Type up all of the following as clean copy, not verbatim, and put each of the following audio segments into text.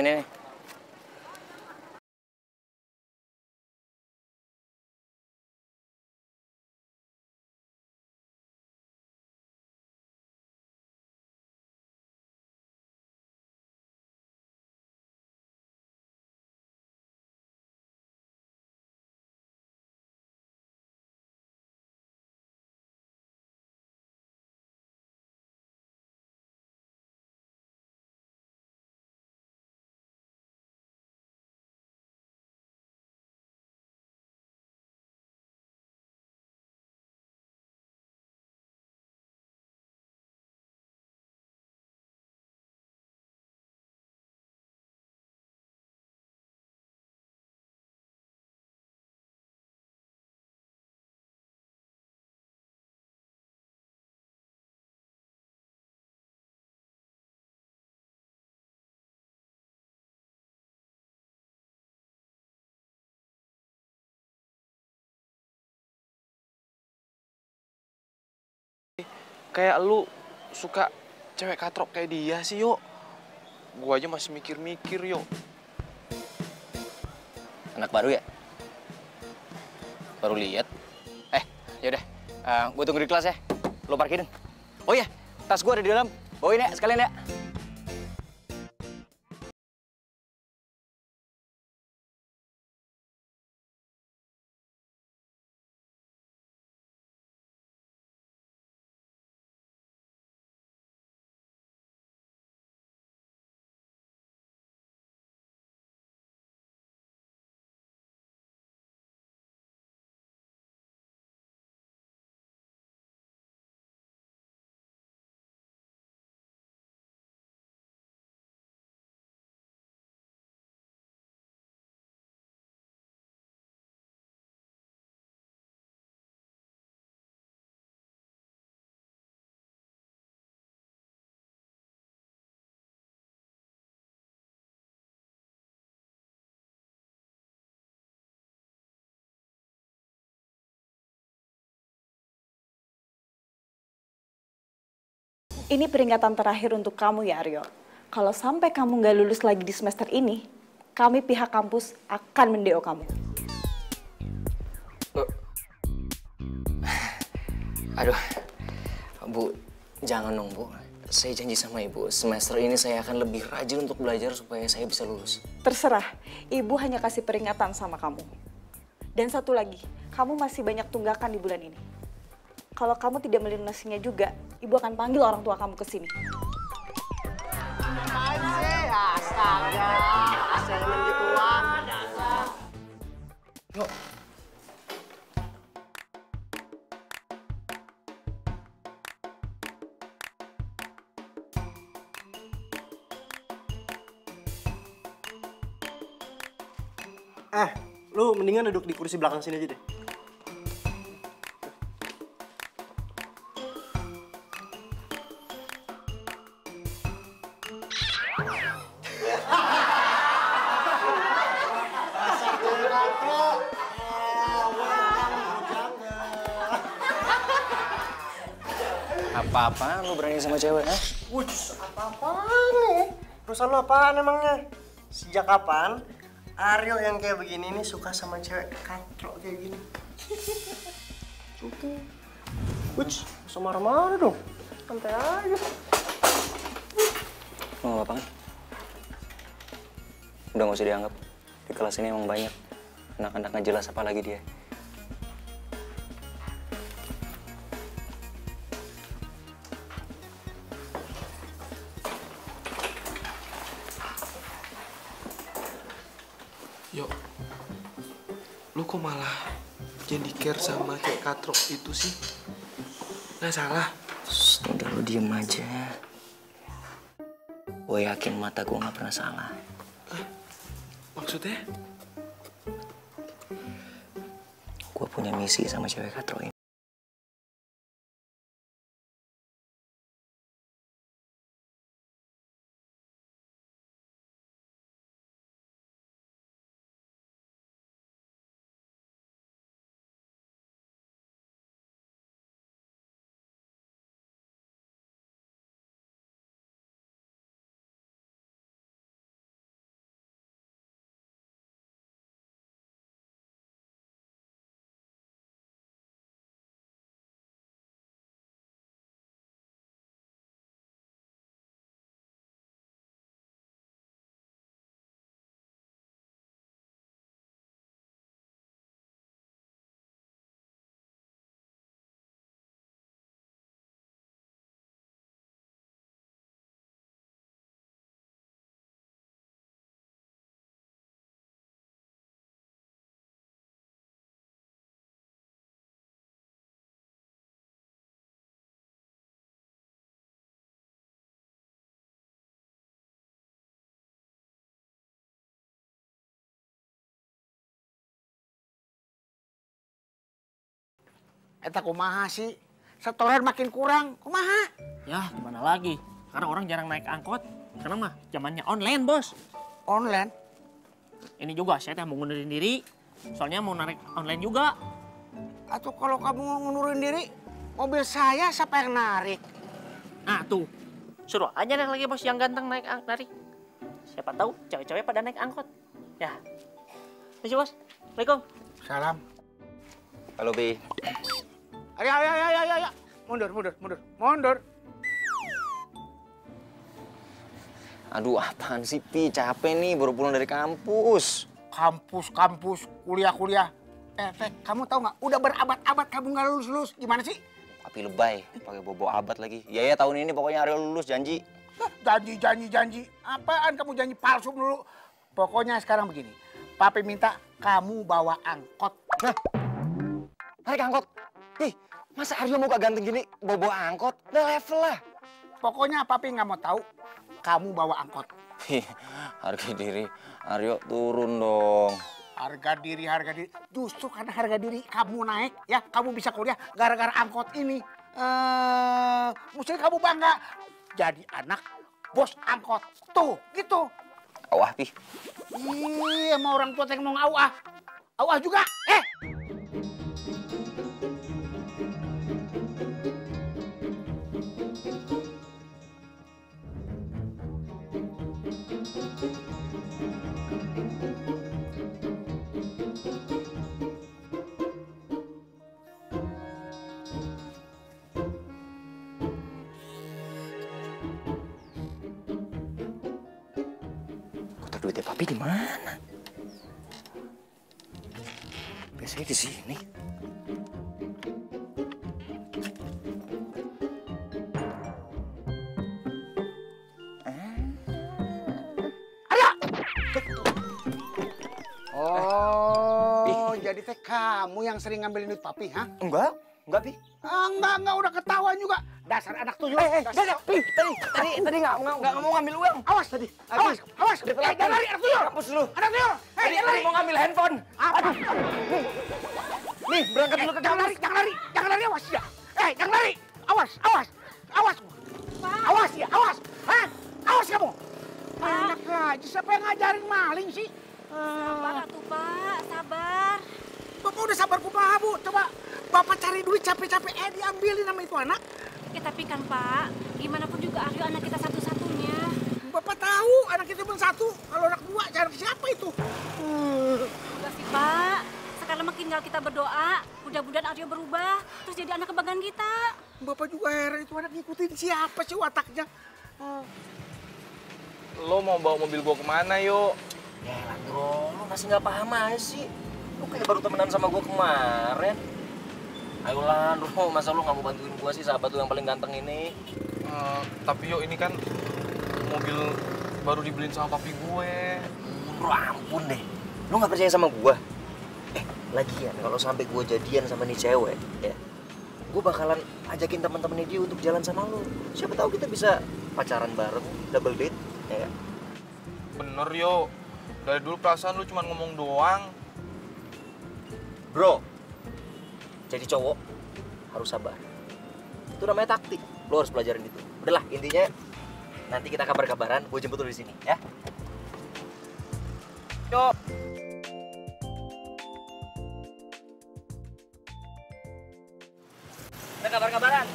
ini nih. Kayak lu suka cewek katrok kayak dia sih, yuk. Gua aja masih mikir-mikir, yuk. Anak baru ya? Baru lihat. Yaudah. Gue tunggu di kelas ya. Lo parkirin. Oh iya, tas gue ada di dalam. Bawain ya, sekalian ya. Ini peringatan terakhir untuk kamu ya, Aryo. Kalau sampai kamu nggak lulus lagi di semester ini, kami pihak kampus akan mendeo kamu. Aduh, Bu, jangan dong, Bu. Saya janji sama Ibu, semester ini saya akan lebih rajin untuk belajar supaya saya bisa lulus. Terserah, Ibu hanya kasih peringatan sama kamu. Dan satu lagi, kamu masih banyak tunggakan di bulan ini. Kalau kamu tidak melunasinya juga, Ibu akan panggil orang tua kamu ke sini. Ngapain sih? Astaga, assignment gituan. Yuk. Lu mendingan duduk di kursi belakang sini aja deh. Apa-apaan lu berani sama cewek, ha? Wuss, apa-apaan nih? Urusan lu apaan emangnya? Sejak kapan Ariel yang kayak begini nih suka sama cewek katrok kayak gini? Oke. Wuss, usah marah-marah dong. Santai aja. Mau apa kan? Udah gak usah dianggap. Di kelas ini emang banyak anak-anak nggak jelas apalagi dia. Yuk, lu kok malah jadi care sama kayak katrok itu sih? Nggak salah. Shh, udah lu diem aja. Gue yakin mata gue nggak pernah salah. Maksudnya? Gue punya misi sama cewek katrok ini. Eta kumaha sih? Setoran makin kurang, kumaha? Ya, gimana lagi? Karena orang jarang naik angkot. Karena mah zamannya online, Bos. Online? Ini juga saya teh mau ngundurin diri. Soalnya mau narik online juga. Atau kalau kamu ngundurin diri, mobil saya siapa yang narik? Nah, tuh. Suruh aja yang lagi bos yang ganteng narik. Siapa tahu cewek-cewek pada naik angkot. Ya. Misi bos. Assalamualaikum. Salam. Halo, Bi. Ayo. Mundur. Aduh, apaan sih, Pi? Capek nih, baru pulang dari kampus. Kampus, kuliah. Kamu tahu nggak? Udah berabad-abad kamu nggak lulus. Gimana sih? Tapi lebay, pakai bobo abad lagi. Ya tahun ini pokoknya Ariel lulus, janji. Janji. Apaan kamu janji palsu dulu? Pokoknya sekarang begini. Papi minta kamu bawa angkot. Nah, naik angkot. Ih, masa Aryo muka ganteng gini bawa angkot? Udah level lah. Pokoknya papi nggak mau tahu kamu bawa angkot. Harga diri Aryo turun dong. Harga diri. Justru karena harga diri kamu naik, ya kamu bisa kuliah gara-gara angkot ini. Mesti kamu bangga jadi anak bos angkot. Tuh, gitu. Awah, Pi. Ih, sama orang tua yang mau awah. Awah juga. Kotak duitnya Papi di mana? Biasanya di sini. Oh, jadi teh kamu yang sering ngambilin duit papi, ha? Enggak, Pi. Enggak, udah ketahuan juga. Dasar anak tuyul. Pi, tadi nggak mau ngambil uang. Awas tadi. Awas. Jangan lari anak tuyul. Hapus lu. Anak tuyul. Tadi mau ngambil handphone. Apa? Nih, berangkat dulu ke Jangan lari, awas ya. Jangan lari. Awas. Awas ya, awas. Hah? Awas kamu. Enak aja, siapa yang ngajarin maling sih? Sabar atuh Pak, sabar. Bapak udah sabar kumaha, Bu. Coba Bapak cari duit capek-capek, diambilin sama itu anak. Ya tapi kan Pak, gimana pun juga Aryo anak kita satu-satunya. Bapak tahu anak itu cuma satu, kalau anak dua cari siapa itu? Enggak sih Pak, sekarang mah tinggal kita berdoa, mudah-mudahan Aryo berubah, terus jadi anak kebanggaan kita. Bapak juga heran itu anak ngikutin siapa sih wataknya? Lo mau bawa mobil gua kemana, yuk? Ya Landro, lu masih nggak paham aja sih. Lu kayak baru temenan sama gua kemarin. Ayo Landro, masa lu nggak mau bantuin gua sih, sahabat lu yang paling ganteng ini? Tapi yuk, ini kan mobil baru dibeliin sama papi gue. Bro, ampun deh. Lu nggak percaya sama gua? Lagian kalau sampai gua jadian sama nih cewek, ya, gua bakalan ajakin teman-temannya dia untuk jalan sama lu. Siapa tahu kita bisa pacaran bareng, double date, ya kan? Bener, yuk. Dari dulu perasaan lu cuma ngomong doang. Bro, jadi cowok harus sabar. Itu namanya taktik. Lo harus pelajarin itu. Udahlah, intinya nanti kita kabar-kabaran. Gue jemput lo di sini, ya. Yuk. Kita kabar-kabaran.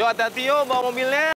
Yuk, hati-hati yuk bawa mobilnya.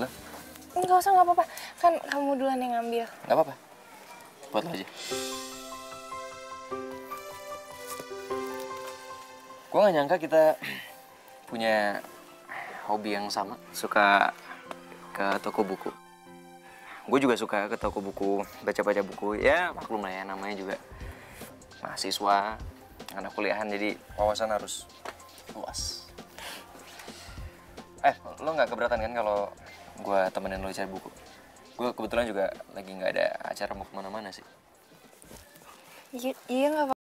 lo? Nggak usah, nggak apa-apa. Kan kamu duluan yang ngambil. Nggak apa-apa. Buat lo aja. Gue gak nyangka kita punya hobi yang sama. Suka ke toko buku. Gue juga suka ke toko buku, baca-baca buku. Ya maklum lah ya, namanya juga mahasiswa, anak kuliahan, jadi wawasan harus luas. Lo nggak keberatan kan kalau gue temenin lo cari buku? Gue kebetulan juga lagi nggak ada acara mau kemana-mana sih. Iya, nggak apa-apa.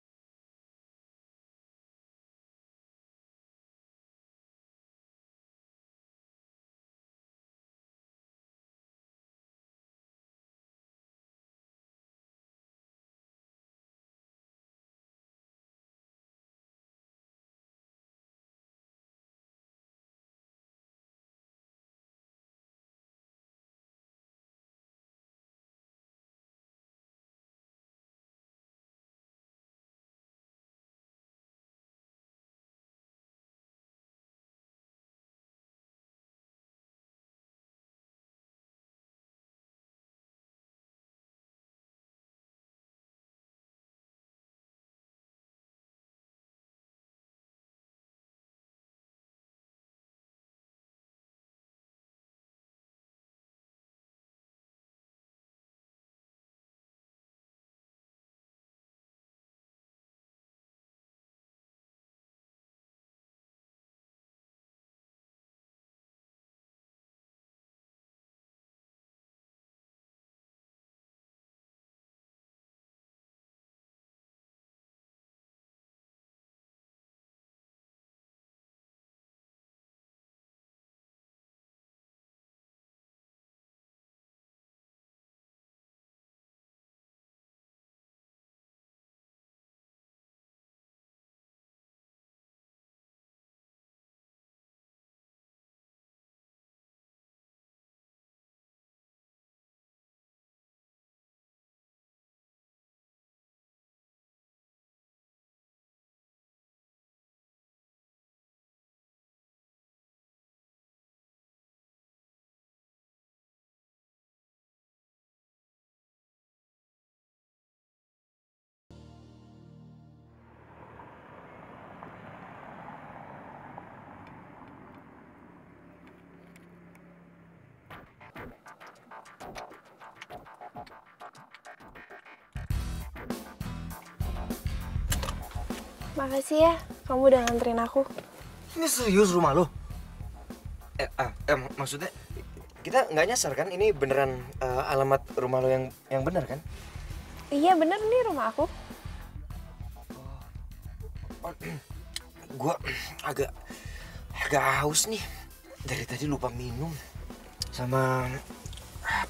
Makasih ya, kamu udah nganterin aku. Ini serius rumah lo? Maksudnya kita nggak nyasar kan? Ini beneran alamat rumah lo yang bener kan? Iya bener nih rumah aku. Gue agak haus nih. Dari tadi lupa minum. Sama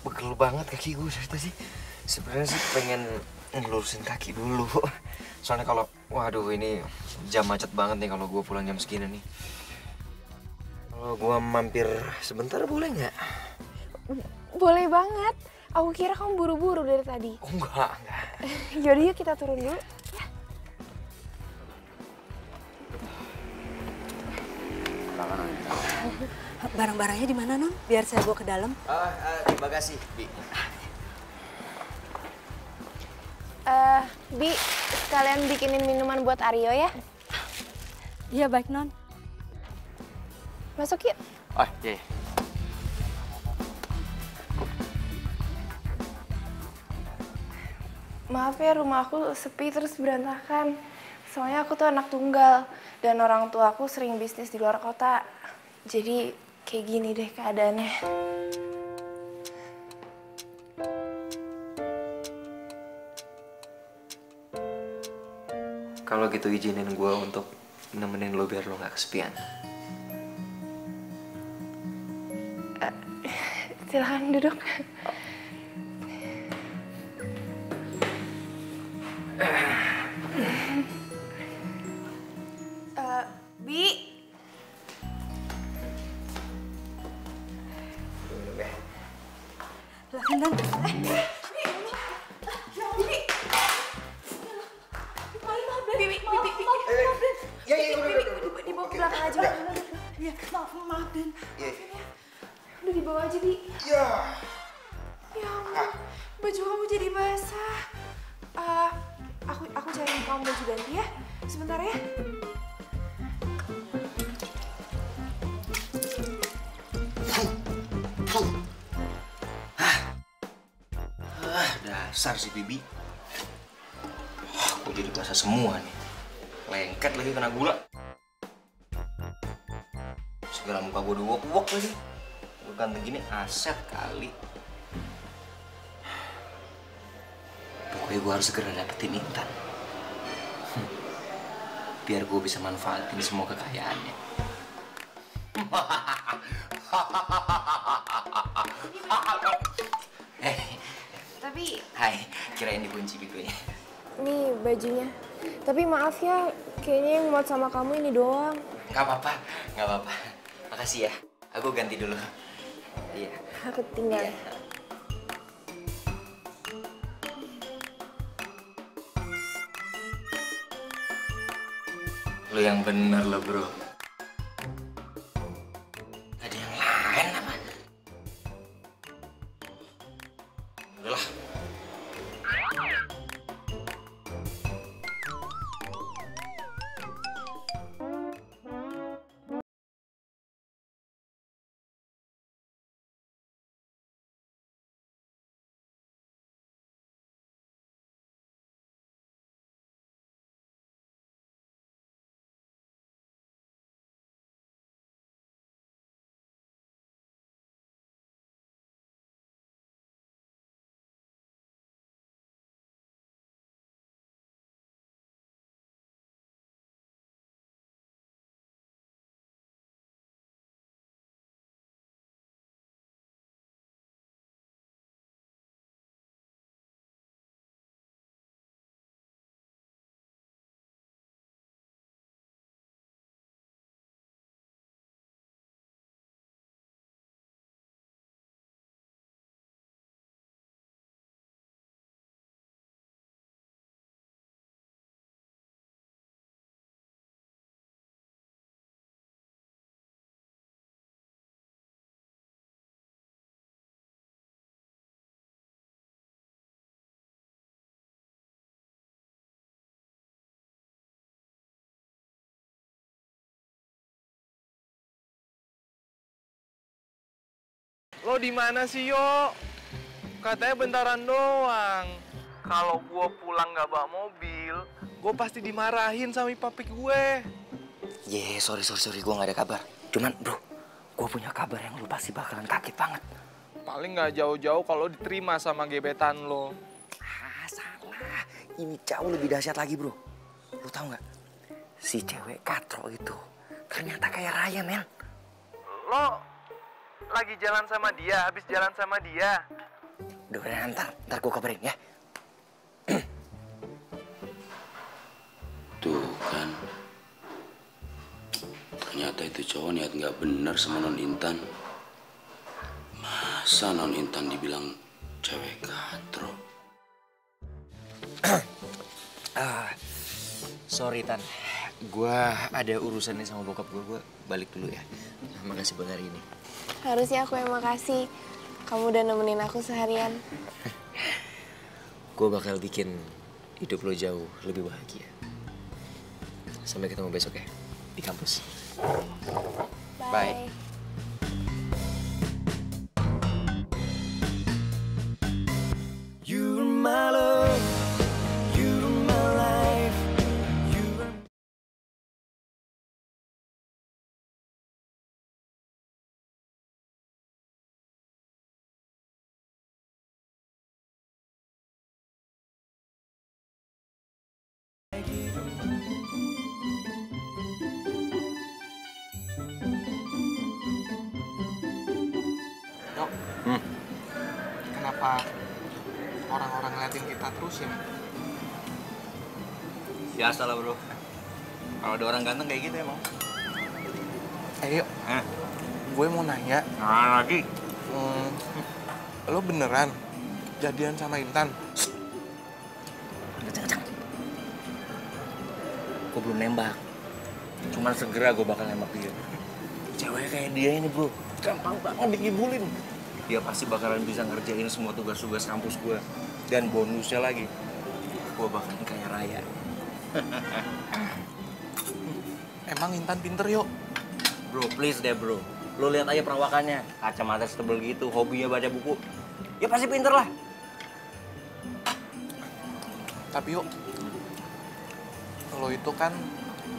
pegel banget kaki gue dari tadi. Sebenarnya sih pengen ngelurusin kaki dulu. Soalnya waduh ini jam macet banget nih kalau gue pulang jam segini nih. Kalau gue mampir sebentar boleh nggak? Boleh banget. Aku kira kamu buru-buru dari tadi. Oh enggak. Yaudah yuk kita turun dulu. Ya. Barang-barangnya di mana, Non? Biar saya bawa ke dalam. Terima kasih, Bi. Bi, sekalian bikinin minuman buat Aryo ya. Iya, baik, Non. Masuk yuk. Oh, iya. Maaf ya, rumah aku sepi terus berantakan. Soalnya aku tuh anak tunggal dan orang tua aku sering bisnis di luar kota. Jadi kayak gini deh keadaannya. Kalau gitu izinin gue untuk nemenin lo biar lo nggak kesepian. Silahkan duduk. Bi. Silahkan, Non. Dibawa ke belakang aja. Iya, maaf, Den. Udah dibawa aja, Bi. Ya. Ya ampun, baju kamu jadi basah. Aku cariin kamu baju ganti ya. Sebentar ya. Dasar si Bibi. Aku jadi basah semua nih. Lengket lagi kena gula. Segala muka gue udah wok-wok lagi. Gue ganteng gini aset kali. Pokoknya gue harus segera dapetin Intan. Biar gue bisa manfaatin semua kekayaannya. Tapi Hai, kirain dikunci pintunya. nih bajunya. Tapi maaf ya, kayaknya yang muat sama kamu ini doang. Gak apa-apa, gak apa-apa. Makasih ya, aku ganti dulu. Iya. Aku tinggal. Iya. Lu yang bener lo bro. Ada yang lain apa? Udahlah. Lo di mana sih, Yo? Katanya bentaran doang. Kalau gua pulang nggak bawa mobil, gua pasti dimarahin sama papi gue. Sorry, gue gak ada kabar. Cuman bro, gue punya kabar yang lu pasti bakalan kaget banget. Paling nggak jauh-jauh kalau diterima sama gebetan lo. Salah. Ini jauh lebih dahsyat lagi bro. Lu tahu nggak? Si cewek katro itu ternyata kayak Raya, men. Lo lagi jalan sama dia, habis jalan sama dia. Udah, ntar gue kabarin ya. Tuh kan, ternyata itu cowok niat nggak bener sama Non Intan. Masa Non Intan dibilang cewek katro? Sorry Tan, gue ada urusan nih sama bokap gue balik dulu ya. Makasih buat hari ini. Harusnya aku yang makasih. Kamu udah nemenin aku seharian. Gue bakal bikin hidup lo jauh lebih bahagia. Sampai ketemu besok ya, di kampus. Bye. You're my love, you're my life, you're... Dok, kenapa orang-orang ngeliatin kita terus ya? Biasa lah bro, kalau ada orang ganteng kayak gitu emang. Ayo, gue mau nanya. Nah lagi? Lo beneran jadian sama Intan? Kencang. Gue belum nembak, cuman segera gue bakal nembak dia. Cewek kayak dia ini bro, gampang banget dikibulin. Dia pasti bakalan bisa ngerjain semua tugas-tugas kampus gue. Dan bonusnya lagi, gue bakalan kaya raya. Emang Intan pinter, Yo? Bro, please deh bro. Lo lihat aja perawakannya, kacamata setebel gitu, hobinya baca buku. Ya pasti pinter lah. Tapi Yo, lo itu kan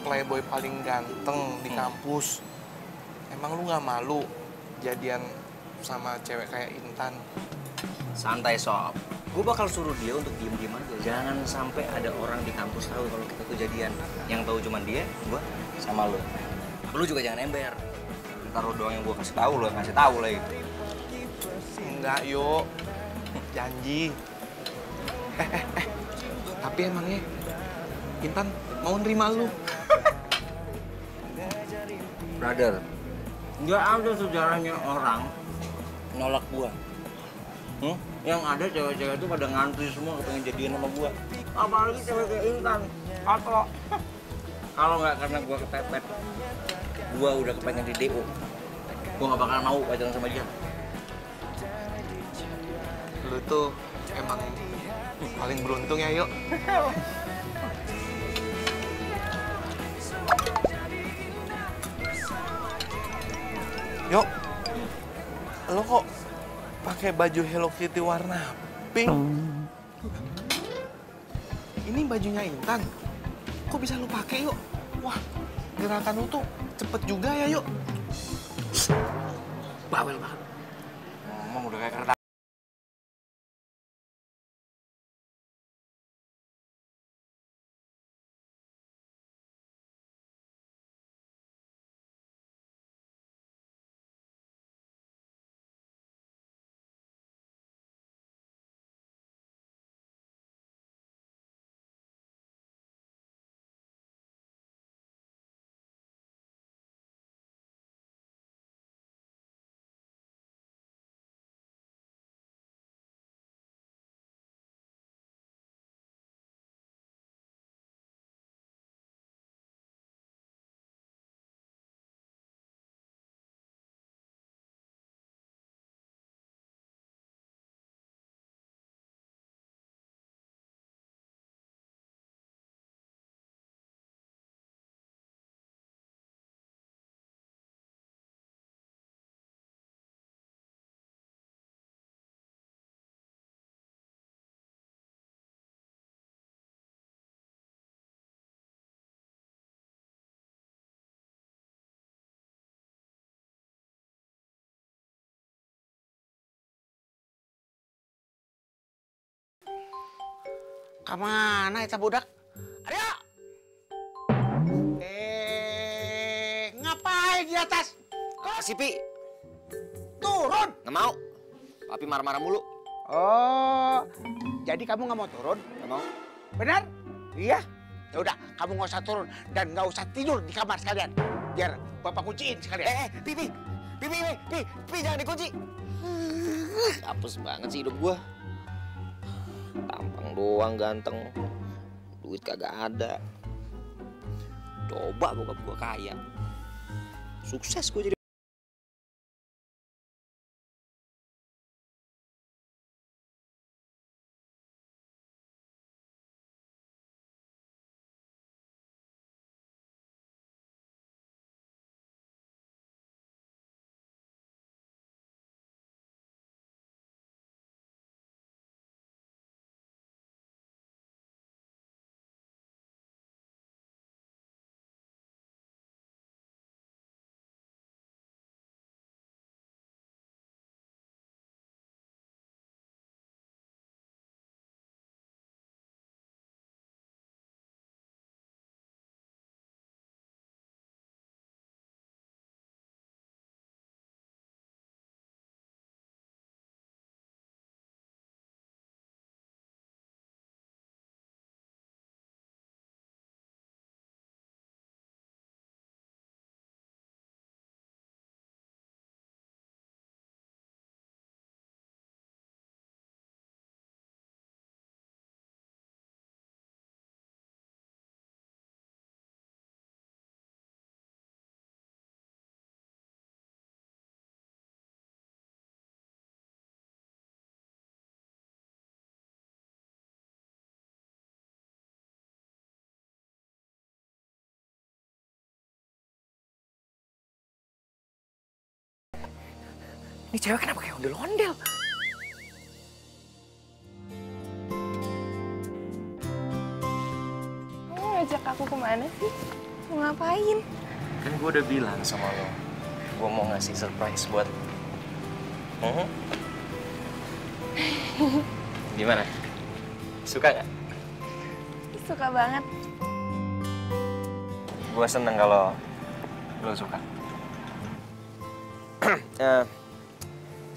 playboy paling ganteng di kampus. Emang lu nggak malu jadian sama cewek kayak Intan? Santai sob. Gue bakal suruh dia untuk diem-diem aja. Jangan sampai ada orang di kampus tahu kalau kita tuh jadian. Yang tahu cuma dia, gue, sama lo. Lu juga jangan ember. Ntar lo doang yang gue kasih tahu, lo yang kasih tahu lagi. Enggak, Yo. Janji. Tapi emangnya Intan mau nerima lu? Brother, nggak ada sejarahnya orang nolak gua. Yang ada cewek-cewek itu pada ngantri semua pengen jadian sama gua. Apalagi cewek kayak Intan. Atau kalau nggak karena gua kepepet, gua udah kepengen di DO. Gua nggak bakal mau pacaran sama dia. Lu tuh emang paling beruntung ya, Yo. Yo, lo kok pakai baju Hello Kitty warna pink? Ini bajunya Intan. Kok bisa lo pakai, Yo? Wah, gerakan lo tuh cepet juga ya, Yo. Bawel banget. Ngomong udah kayak kertas. Kemana itu budak? Aryo! Ngapain di atas? Kasih, Pi. Turun! Nggak mau. Papi marah-marah mulu. Oh, jadi kamu nggak mau turun? Nggak mau. Benar? Iya. Ya udah, kamu nggak usah turun dan nggak usah tidur di kamar sekalian. Biar bapak kunciin sekalian. Pi, jangan dikunci. Hapus banget sih hidup gua. Tampang doang ganteng. Duit kagak ada. Coba bokap gua kaya. Sukses gua jadi Ini cewek kenapa kayak ondel-ondel? Kamu ngajak aku kemana sih? Mau ngapain? Kan gue udah bilang sama lo, gue mau ngasih surprise buat Gimana? Suka nggak? Suka banget. Gue seneng kalau lo suka.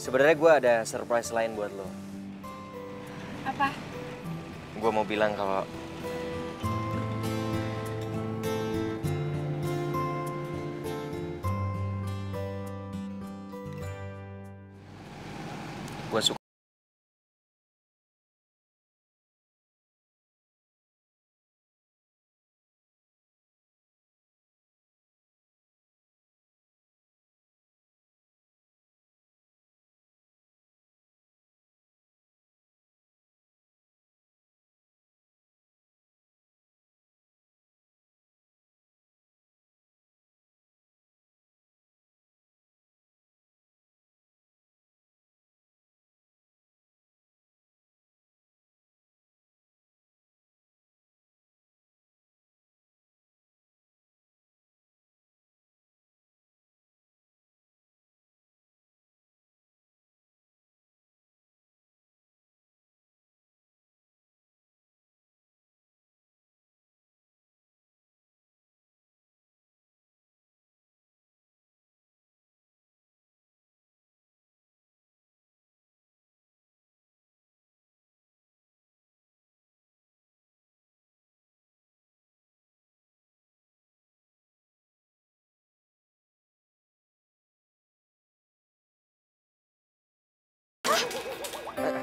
Sebenarnya gue ada surprise lain buat lo. Apa? Gue mau bilang kalau gue suka.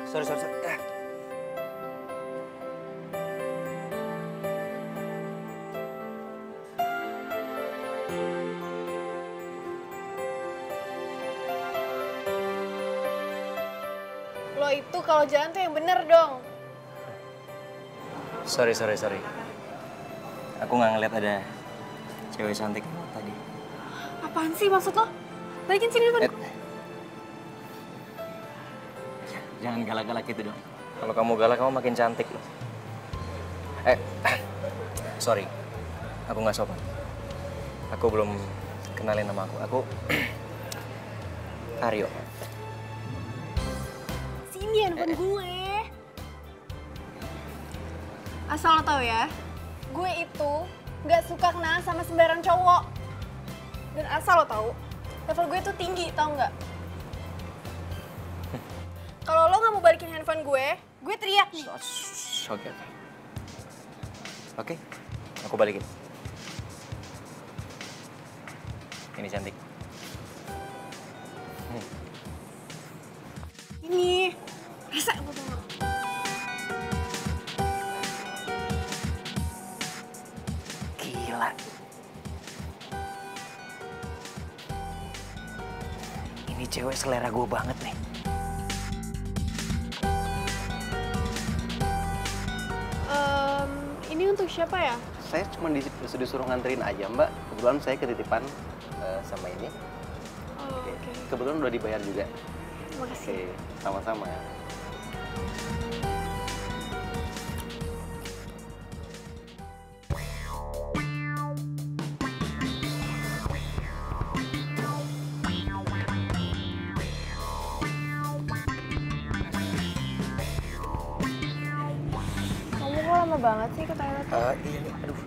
Sorry. Lo itu kalau jalan tuh yang bener dong. Sorry. Aku nggak ngeliat ada cewek cantik tadi. Apaan sih maksud lo? Balikin sini depan. Jangan galak-galak gitu dong. Kalau kamu galak, kamu makin cantik loh. Sorry. Aku nggak sopan. Aku belum kenalin nama aku. Aku Aryo. Sini handphone gue. Asal lo tau ya, gue itu nggak suka kenalan sama sembarang cowok. Dan asal lo tau, level gue tuh tinggi, tau nggak? Kalau lo nggak mau balikin handphone gue teriak nih. Oke, aku balikin. Ini cantik. Ini, rasa gue tau nggak? Gila. Ini cewek selera gue banget nih. Ini untuk siapa ya? Saya cuma disuruh nganterin aja, Mbak. Kebetulan saya ketitipan sama ini. Oh, oke. Kebetulan udah dibayar juga. Terima kasih. Oke, sama-sama. Kamu kok lama banget sih ke toilet? Iya nih, aduh.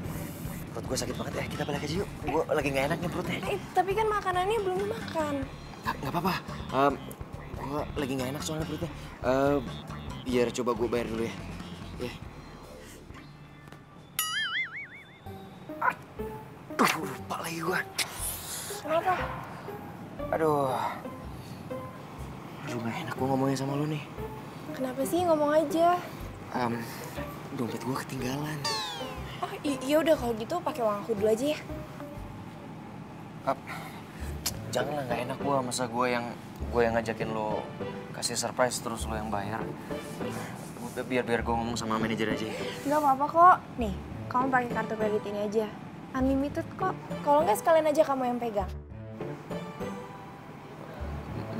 Perut gue sakit banget ya, kita balik aja yuk. Gue lagi nggak enak nih perutnya. Tapi kan makanannya belum dimakan. Nggak apa-apa. Gue lagi nggak enak soalnya perutnya. Biar coba gue bayar dulu ya. Ya. Aduh, lupa lagi gue. Kenapa? Aduh, nggak enak gue ngomongnya sama lo nih. Kenapa sih? Ngomong aja. Dompet gue ketinggalan. Oh, iya udah kalau gitu pakai uang aku dulu aja ya. Janganlah, nggak enak gue. Masa gue yang ngajakin lo kasih surprise terus lo yang bayar. Udah biar gue ngomong sama manajer aja ya. Nggak apa-apa kok. Nih, kamu pakai kartu kredit ini aja. Unlimited kok. Kalau nggak sekalian aja kamu yang pegang.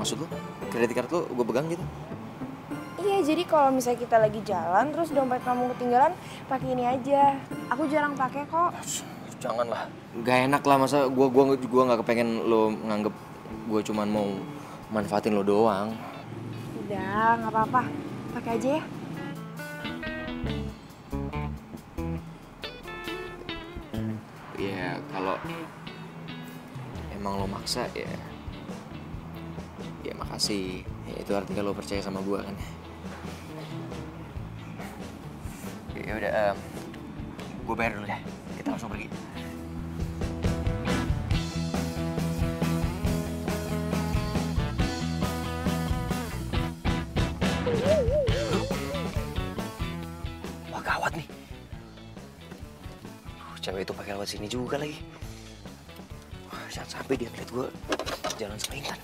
Maksud lu? Credit card lu gue pegang gitu? Iya, jadi kalau misalnya kita lagi jalan terus dompet kamu ketinggalan, pakai ini aja. Aku jarang pakai kok. Janganlah. Gak enak lah, masa gua nggak kepengen lo nganggep gue cuman mau manfaatin lo doang. Udah, nggak apa-apa. Pakai aja ya. Ya kalau emang lo maksa ya makasih. Ya, itu artinya lo percaya sama gue kan. Ya udah, gue bayar dulu deh. Kita langsung pergi. Wah gawat nih. Cewek itu pakai lewat sini juga lagi. Wah, jangan sampai dia ngeliat gue jalan sama Intan.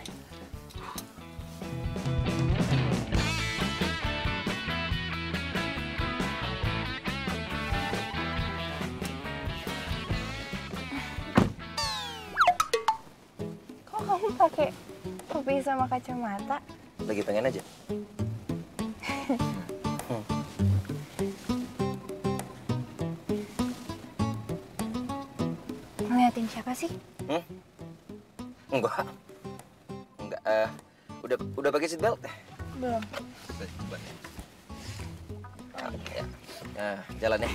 Kok kamu pakai topi sama kacamata? Lagi pengen aja. Ngeliatin siapa sih? Enggak. Udah pakai seat belt? Belum. Oke. Nah, jalan ya.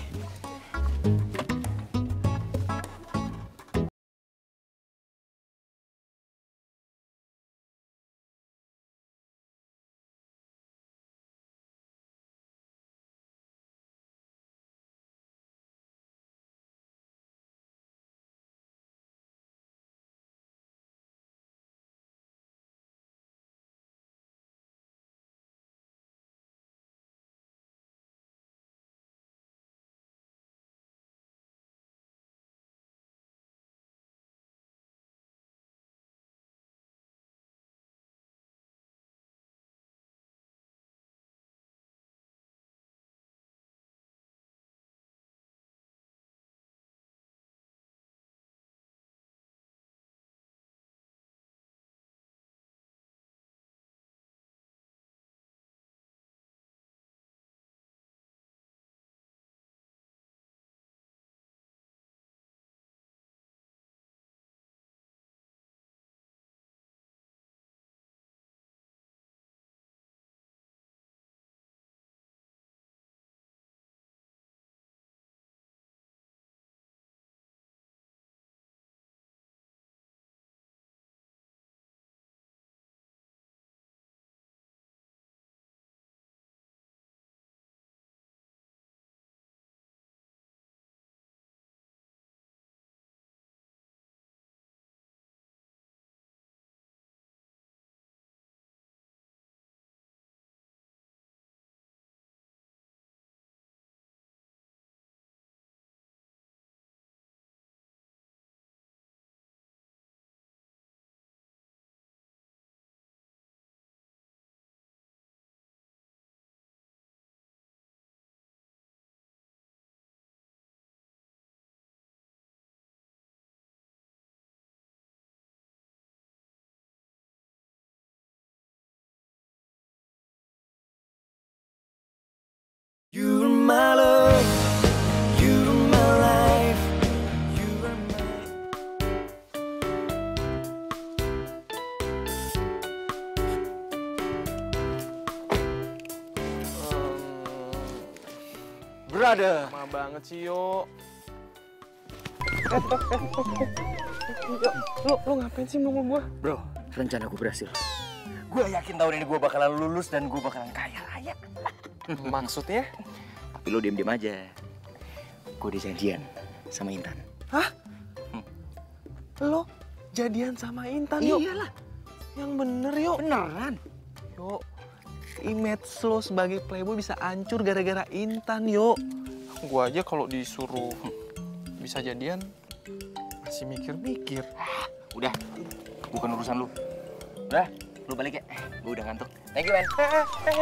You're my love, you're my life, you're brother. Lama banget sih, Yo. Lo ngapain sih nunggu gua? Bro, rencana gue berhasil. Gue yakin tahun ini gue bakalan lulus dan gue bakalan kaya raya. Maksudnya? Tapi lo diem-diem aja. Gue udah janjian sama Intan. Hah? Lo jadian sama Intan, Yo? Iyalah. Yang bener, Yo. Beneran. Yo, image lo sebagai playboy bisa hancur gara-gara Intan, Yo. Gua aja kalau disuruh bisa jadian masih mikir-mikir. Udah, bukan urusan lu. Udah, lu balik ya. Gue udah ngantuk. Thank you, man.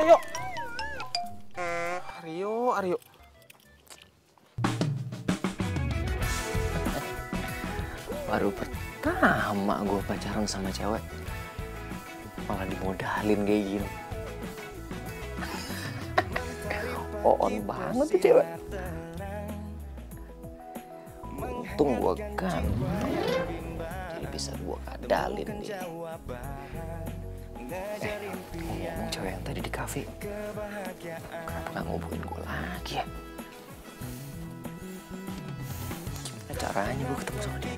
Yo. Aryo. Baru pertama gue pacaran sama cewek. malah dimodalin kayak gini. On banget tuh cewek. Untung gua kan, jadi bisa gua kadalin nih. Ngomong cewek yang tadi di kafe, kenapa nggak ngubungin gua lagi ya? Gimana caranya gua ketemu sama dia?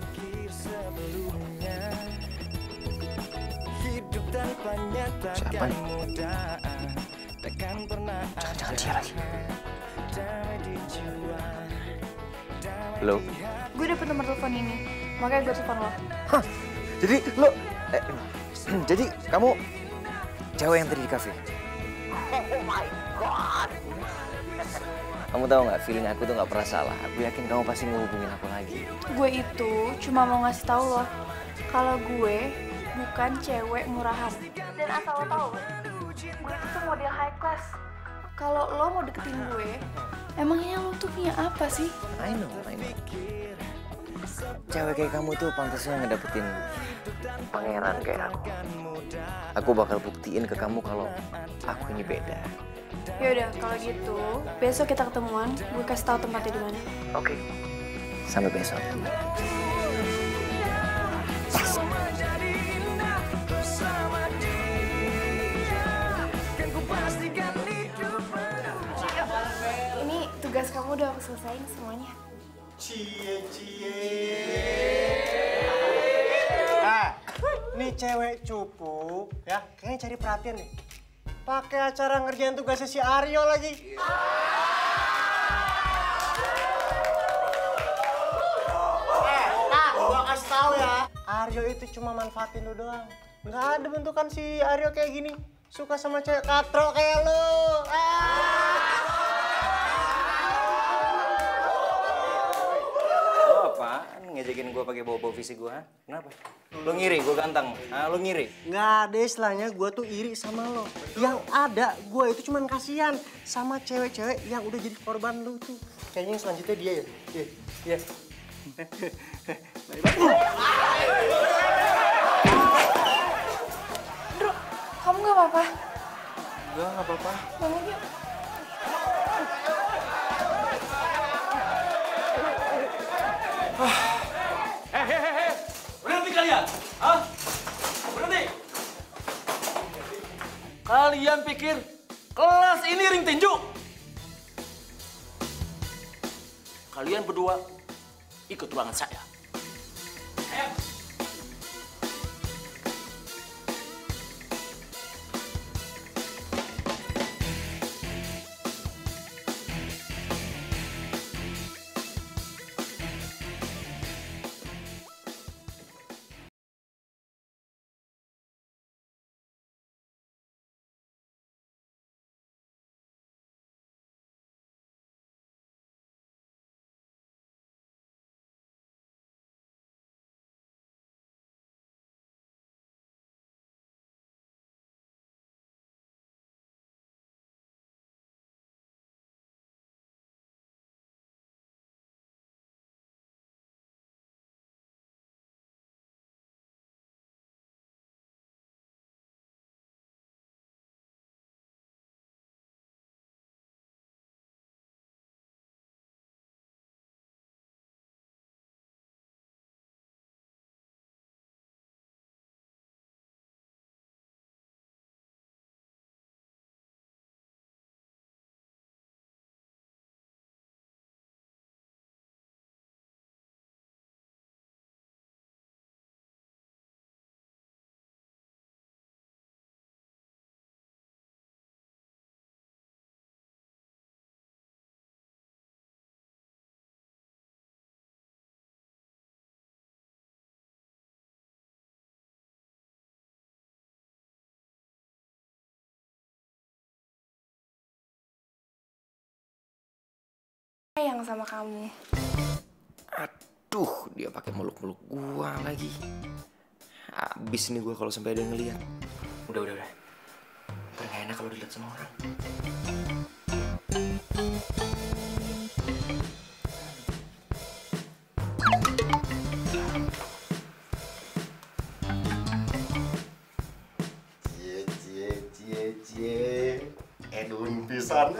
Siapa nih? Jangan-jangan dia lagi. Halo? Gue dapet nomor telepon ini, makanya gue telepon lo. Hah? Jadi lo... jadi kamu cewek yang tadi di kafe? Oh my God! Kamu tahu nggak, feeling aku tuh nggak pernah salah. Aku yakin kamu pasti ngehubungin aku lagi. Gue itu cuma mau ngasih tahu lo, kalau gue bukan cewek murahan. Dan asal lo tahu, gue itu tuh model high class. Kalau lo mau deketin gue, emangnya lo tuh punya apa sih? I know. Cewek kayak kamu tuh pantasnya ngedapetin pangeran kayak aku. Aku bakal buktiin ke kamu kalau aku ini beda. Yaudah, kalau gitu, besok kita ketemuan. Gue kasih tahu tempatnya di mana. Oke. Sampai besok. Ini tugas kamu udah aku selesain semuanya. Nih cewek cupu, ya kayaknya cari perhatian nih. Pakai acara ngerjain tugasnya si Aryo lagi. Gua kasih tahu ya, Aryo itu cuma manfaatin lu doang. Nggak ada bentukan si Aryo kayak gini. Suka sama cewek katro kayak lu. Apaan ngejekin gue pakai bawa-bawa fisik gue? Kenapa? Lo ngiri gue ganteng? Lo ngiri? Nggak ada istilahnya gue tuh iri sama lo. Yang ada gue itu cuman kasihan sama cewek-cewek yang udah jadi korban lu tuh. Kayaknya yang selanjutnya dia ya. Iya. Bro, kamu nggak apa-apa? Enggak apa-apa. Bangun yuk. Berhenti kalian! Hah? Berhenti! Kalian pikir kelas ini ring tinju? Kalian berdua ikut ruangan saya. Ayo. Sayang sama kamu. Aduh, dia pakai muluk-muluk gua lagi. Abis nih gua kalau sampai ada yang ngeliat. Udah. Ntar gak enak kalau dilihat sama orang. Edun pisan.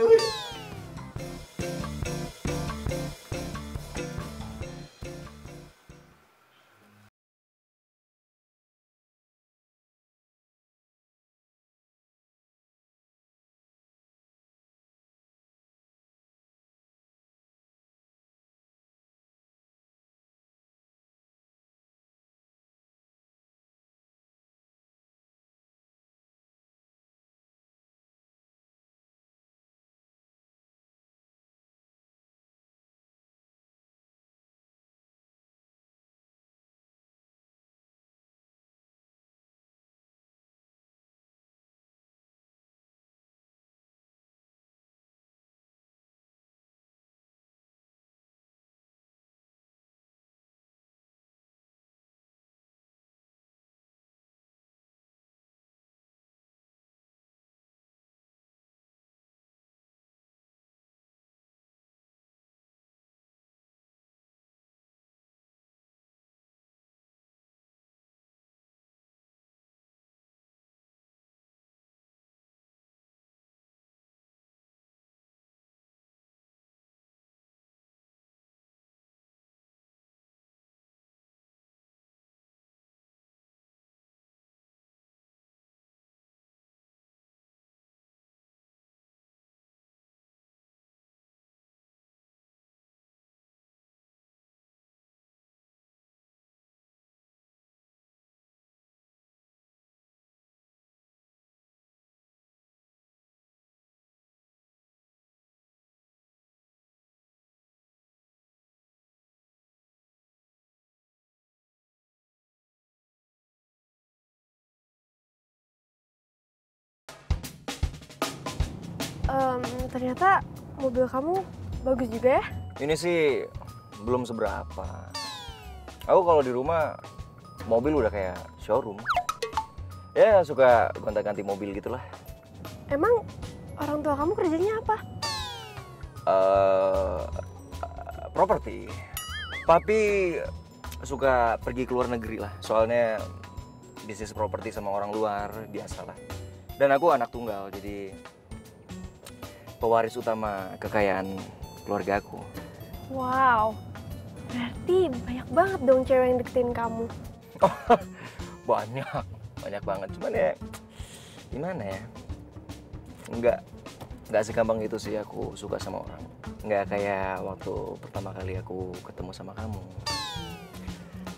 Ternyata mobil kamu bagus juga ya? Ini sih belum seberapa. Aku kalau di rumah mobil udah kayak showroom. Ya suka gonta-ganti mobil gitulah. Emang orang tua kamu kerjanya apa? Properti. Papi suka pergi ke luar negeri lah. Soalnya bisnis properti sama orang luar biasalah. Dan aku anak tunggal, jadi pewaris utama kekayaan keluarga aku. Wow, berarti banyak banget dong cewek yang deketin kamu. Banyak banget. Cuman ya gimana ya? Nggak segampang itu sih aku suka sama orang. Nggak kayak waktu pertama kali aku ketemu sama kamu.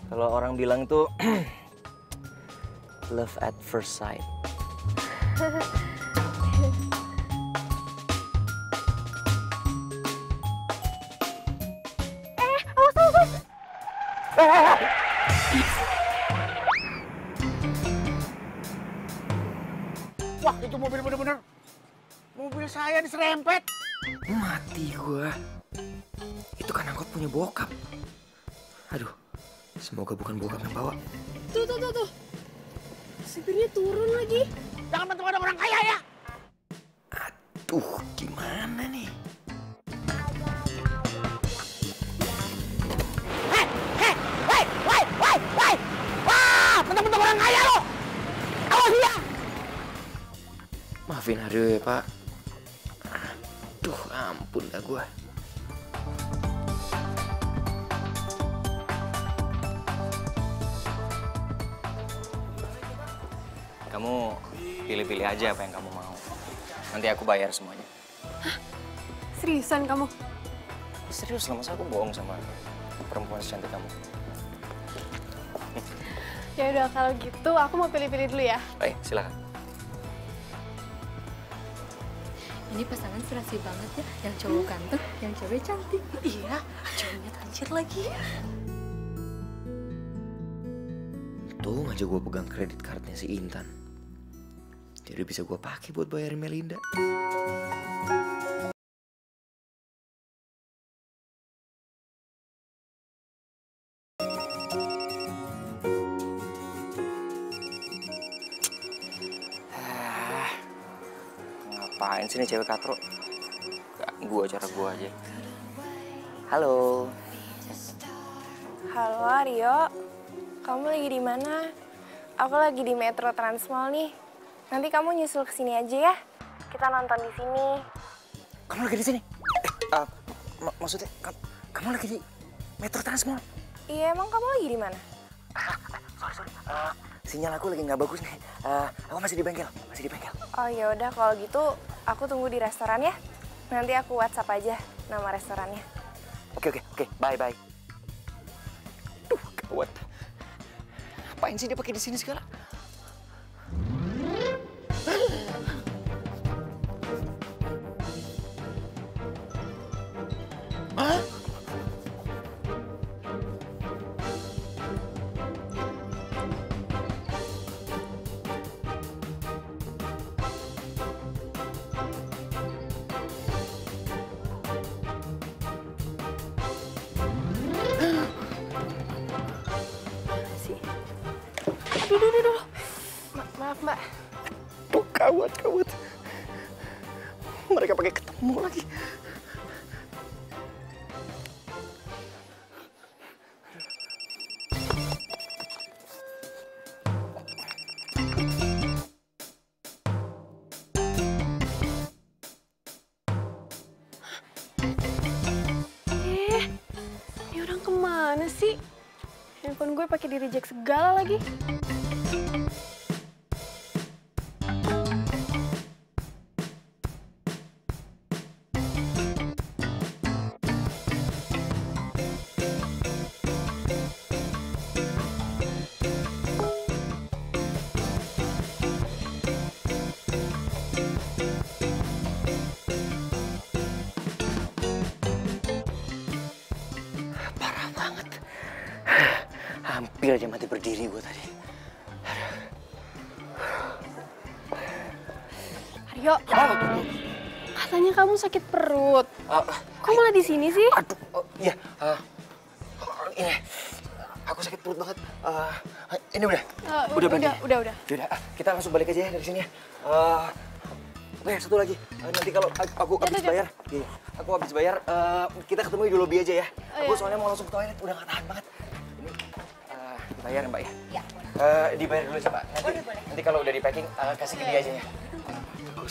Kalau orang bilang tuh love at first sight. Awas. Wah, itu mobil bener-bener. Mobil saya diserempet. Mati gua. Itu kan angkot punya bokap. Aduh, semoga bukan bokap yang bawa. Tuh. Supirnya turun lagi. Jangan bantu orang kaya ya. Aduh, gimana nih? Hei! Wah, bentuk-bentuk orang kaya lo. Awas ya. Maafin Aryo ya, Pak. Aduh, ampun dah gua. Kamu pilih-pilih aja apa yang kamu mau. Nanti aku bayar semuanya. Hah? Seriusan kamu? Serius lah, masa aku bohong sama perempuan secantik kamu? Ya udah kalau gitu aku mau pilih-pilih dulu ya. Baik, silakan. Ini pasangan serasi banget ya, yang cowok ganteng, yang cewek cantik. Iya, cowoknya tajir lagi. Untung aja gue pegang kredit cardnya si Intan. Jadi bisa gue pakai buat bayarin Melinda. Ngapain sih nih cewek katro? Ganggu acara gue aja. Halo. Halo Aryo, kamu lagi di mana? Aku lagi di Metro Transmall nih. Nanti kamu nyusul ke sini aja ya. Kita nonton di sini. Kamu lagi di sini? Maksudnya kamu lagi di Metro Trans Mall? Iya, emang kamu lagi di mana? Sorry. Sinyal aku lagi nggak bagus nih. Aku masih di bengkel. Oh ya udah, kalau gitu aku tunggu di restoran ya. Nanti aku WhatsApp aja nama restorannya. Oke. Bye. Duh, gawat. Apain sih dia pakai di sini segala? Hah? Aduh. Maaf, Mbak. Tuh, gawat. Mereka pakai ketemu lagi. Ini orang kemana sih? Handphone gue pakai di reject segala lagi. Parah banget. Hampir aja mati berdiri gue tadi. Aryo, katanya kamu sakit perut. Kok malah di sini sih? Aduh, iya. Ini, aku sakit perut banget. Ini udah. Udah. Yaudah, kita langsung balik aja ya dari sini ya. Satu lagi. Nanti kalau aku habis bayar, aku habis bayar, kita ketemu di lobby aja ya. Aku soalnya mau langsung ke toilet, udah gak tahan banget. Ini bayar Mbak ya? Iya. Dibayar dulu aja Mbak. Nanti kalau udah di packing, kasih ke dia aja ya. Aku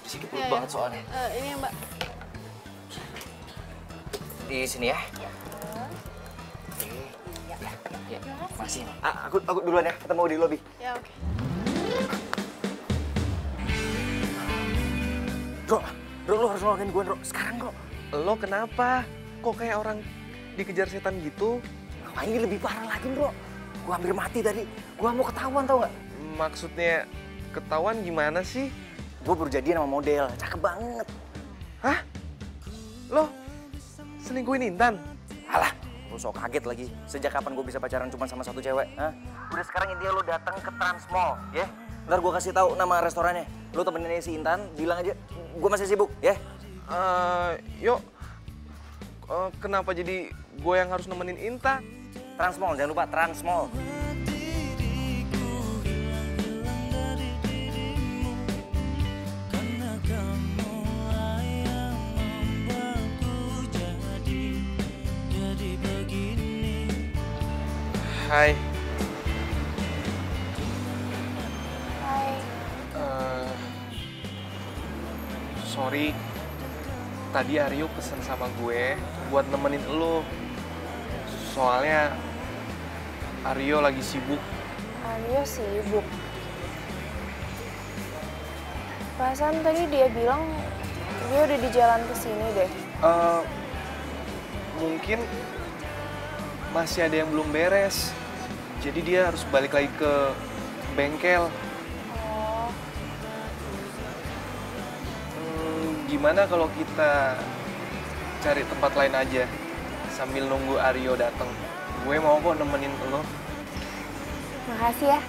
sakit perut banget soalnya. Ini ya, Mbak. Di sini ya? Iya. Makasih. Aku duluan ya, ketemu di lobby. Ya, oke. Bro, lo harus nolongin gue, Bro. Sekarang, Bro. Lo kenapa? Kok kayak orang dikejar setan gitu? Nah, ini lebih parah lagi, Bro. Gue hampir mati tadi. Gue mau ketahuan, tau gak? Maksudnya ketahuan gimana sih? Gue baru jadian sama model. Cakep banget. Hah? Lo selingkuhin Intan? Alah, lo sok kaget lagi. Sejak kapan gue bisa pacaran cuma sama satu cewek? Hah? Udah sekarang intinya lo datang ke Trans Mall, ya? Ntar gue kasih tahu nama restorannya. Lo temenin si Intan, bilang aja gue masih sibuk, ya? Kenapa jadi gue yang harus nemenin Intan? Trans Mall, jangan lupa Trans Mall. Hai. Sorry, tadi Aryo pesen sama gue buat nemenin lo. Soalnya Aryo lagi sibuk. Aryo sibuk? Perasaan tadi dia bilang dia udah di jalan ke sini deh. Mungkin masih ada yang belum beres. Jadi dia harus balik lagi ke bengkel. Gimana kalau kita cari tempat lain aja sambil nunggu Aryo datang? Gue mau kok nemenin lo. Makasih ya.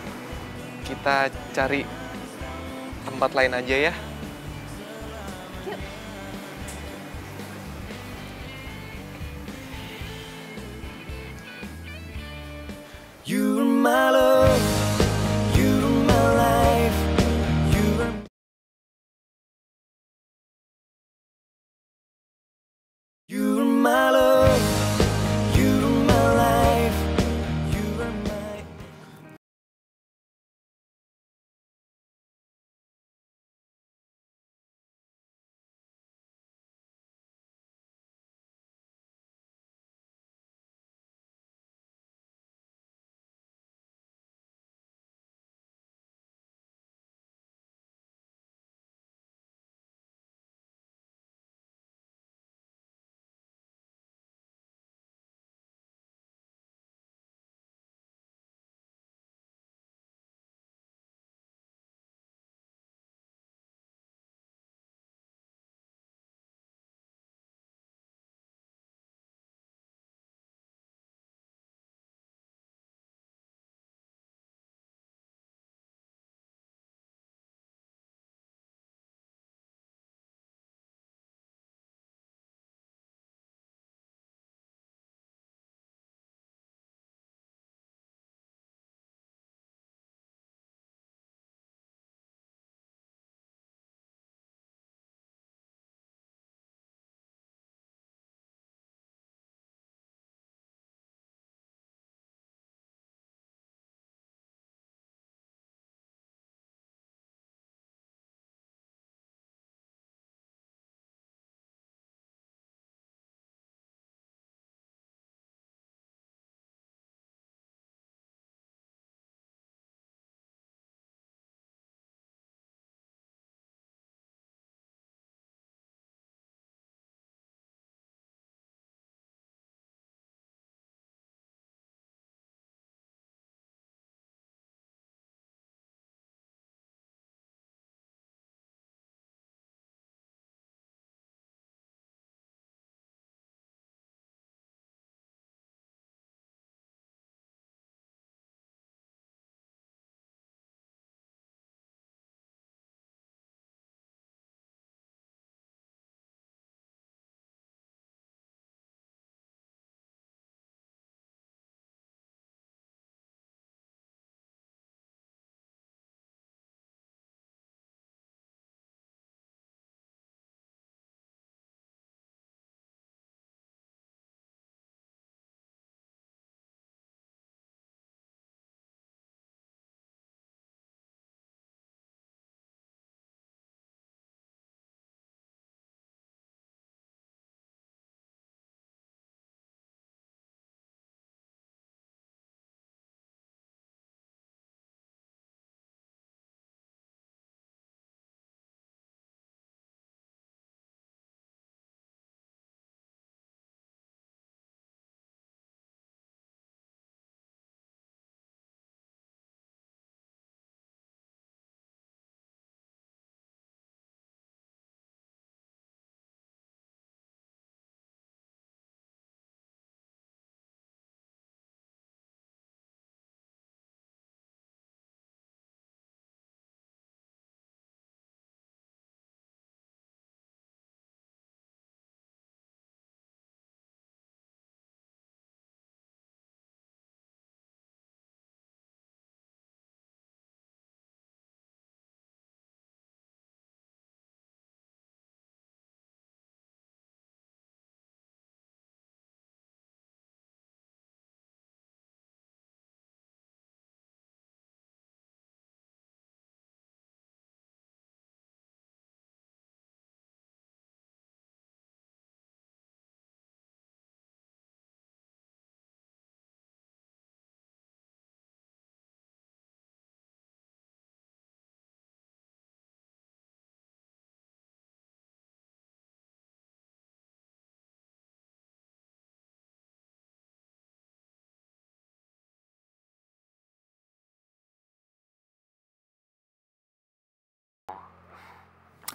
Kita cari tempat lain aja ya. Yuk. You're my love.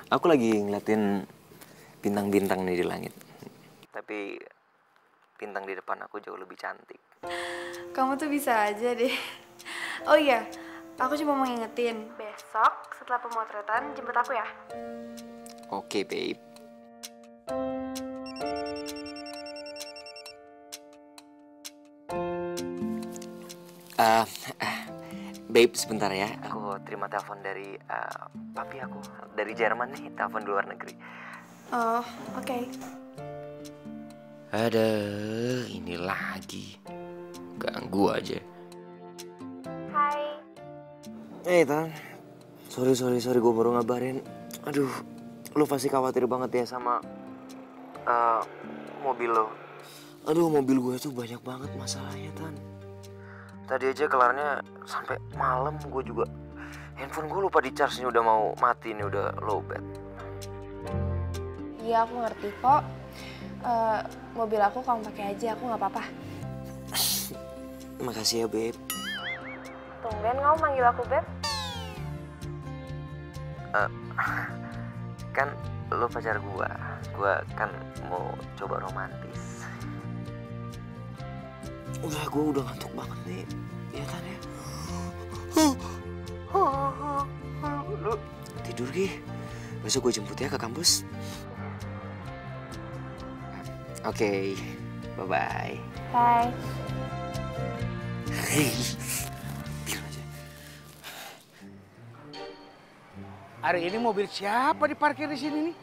Aku lagi ngeliatin bintang-bintang nih di langit. Tapi bintang di depan aku jauh lebih cantik. Kamu tuh bisa aja deh. Oh iya, aku cuma mau ngingetin, besok setelah pemotretan jemput aku ya. Oke, babe. Eh, babe, sebentar ya. Aku terima telepon dari papi aku. Dari Jerman nih, telepon di luar negeri. Oh, oke. Aduh, ini lagi. Ganggu aja. Hai. Hey, Tan. Sorry, gue baru ngabarin. Aduh, lu pasti khawatir banget ya sama mobil lo. Aduh, mobil gue tuh banyak banget masalahnya, Tan. Tadi aja kelarnya sampai malam. Gue juga handphone gue lupa di charge, nih udah mau mati nih, udah low bat. Iya, aku ngerti kok. Mobil aku kamu pakai aja, aku nggak apa-apa. Makasih ya, Beb. Tumben kamu manggil aku Beb. Kan lo pacar gue kan mau coba romantis. Gue udah ngantuk banget nih, ya kan ya? Lu tidur Gi, besok gue jemput ya ke kampus. Oke, bye-bye. Bye. Bilang aja. Hari ini mobil siapa diparkir di sini nih?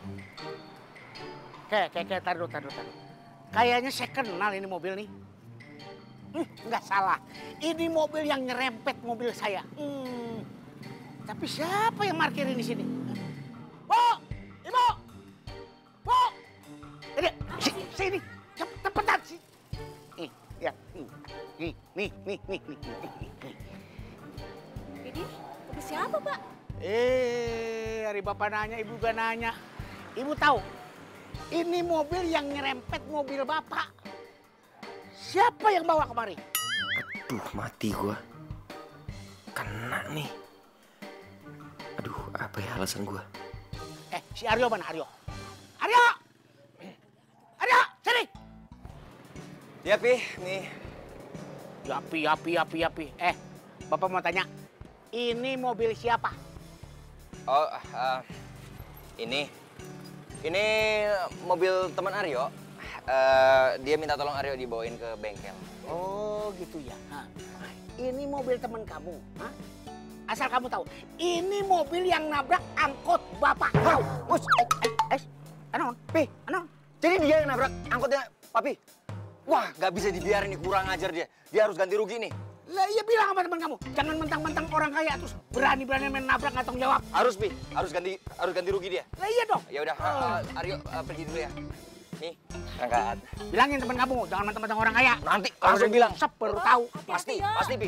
Kayak taruh. Kayaknya saya kenal ini mobil nih. Nggak salah. Ini mobil yang nyerempet mobil saya. Tapi siapa yang parkirin di sini? Bu! Ibu! Bu! Ini, sini. Cepetan sih. Nih, lihat. Nih. Ini mobil siapa, Pak? Hari Bapak nanya, Ibu gak nanya. Ibu tahu, ini mobil yang nyerempet mobil Bapak. Siapa yang bawa kemari? Aduh, mati gua. Kena nih. Aduh, apa ya alasan gua? Si Aryo mana Aryo? Aryo! Sini! Ya, Pi, nih. Yapi. Bapak mau tanya, ini mobil siapa? Oh, ini mobil teman Aryo. Dia minta tolong Aryo dibawain ke bengkel. Oh, gitu ya. Ini mobil teman kamu. Asal kamu tahu, ini mobil yang nabrak angkot Bapak. Tahu? Anon. Jadi dia yang nabrak angkotnya Papi? Wah, gak bisa dibiarin nih, kurang ajar dia. Dia harus ganti rugi nih. Lah iya bilang sama teman kamu, jangan mentang-mentang orang kaya terus berani-berani main nabrak nggak tanggung jawab. Harus, Pi. Harus ganti rugi dia. Lah iya dong. Ya udah, Aryo pergi dulu ya. Nih, berangkat. Bilangin teman kamu, jangan mentang-mentang orang kaya. Nanti langsung bilang. Baru tahu. Pasti, Pi.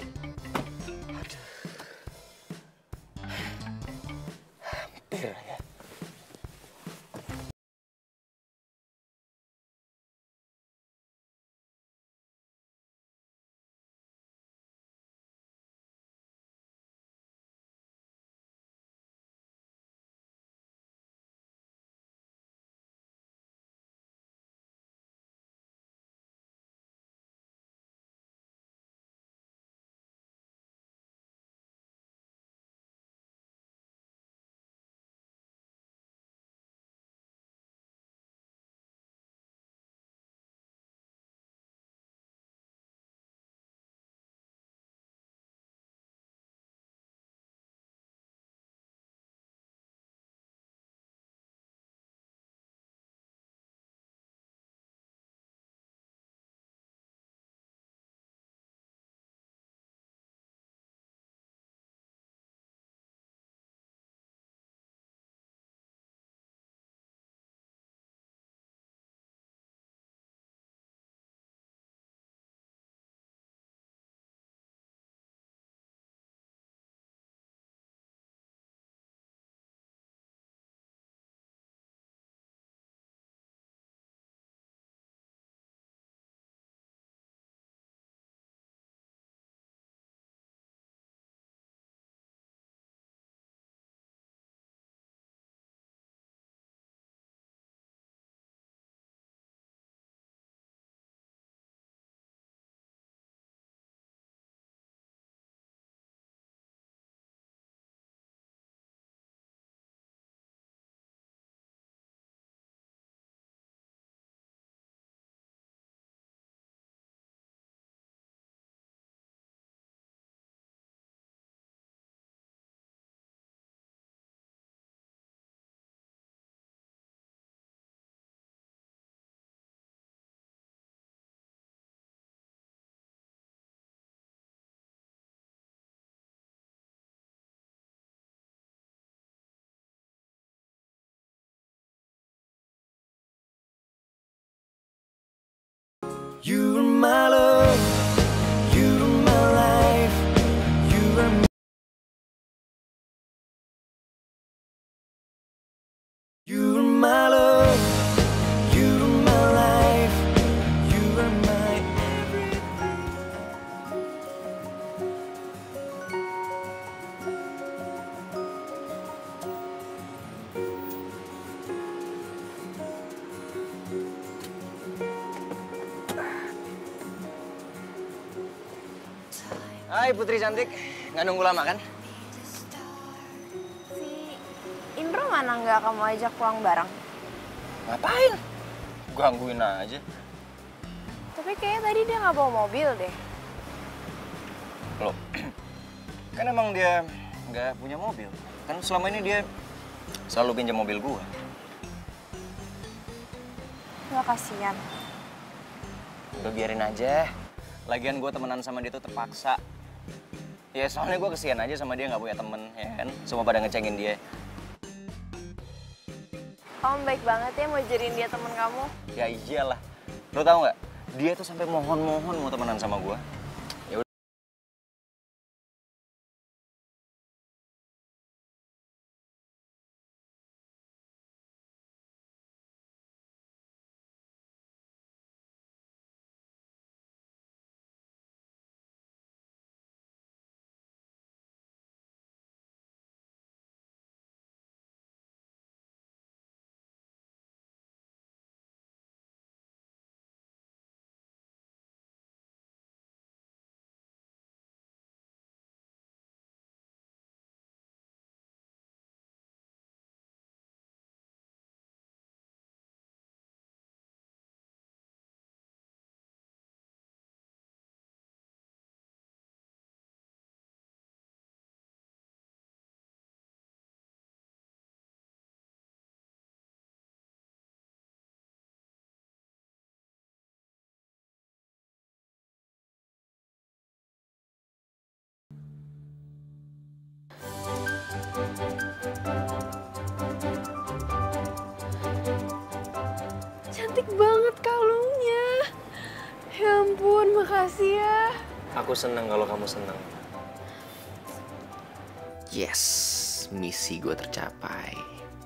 You are my love, you are my life, you are my You are my love, you are my life, you are my everything. Hai Putri cantik, nggak nunggu lama kan? Si Indro mana nggak kamu ajak pulang bareng? Ngapain? Gangguin aja. Tapi kayaknya tadi dia nggak bawa mobil deh. Loh, kan emang dia nggak punya mobil. Kan selama ini dia selalu pinjam mobil gua. Nggak kasihan. Udah biarin aja. Lagian gua temenan sama dia tuh terpaksa. Ya soalnya gua kesian aja sama dia nggak punya temen, ya kan? Semua pada ngecengin dia. Kamu baik banget ya mau jadiin dia temen kamu. Ya iyalah. Lo tau nggak? Dia tuh sampai mohon-mohon mau temenan sama gua. Ya udah. Cantik banget kalungnya. Ya ampun, makasih ya. Aku seneng kalau kamu seneng. Yes, misi gue tercapai.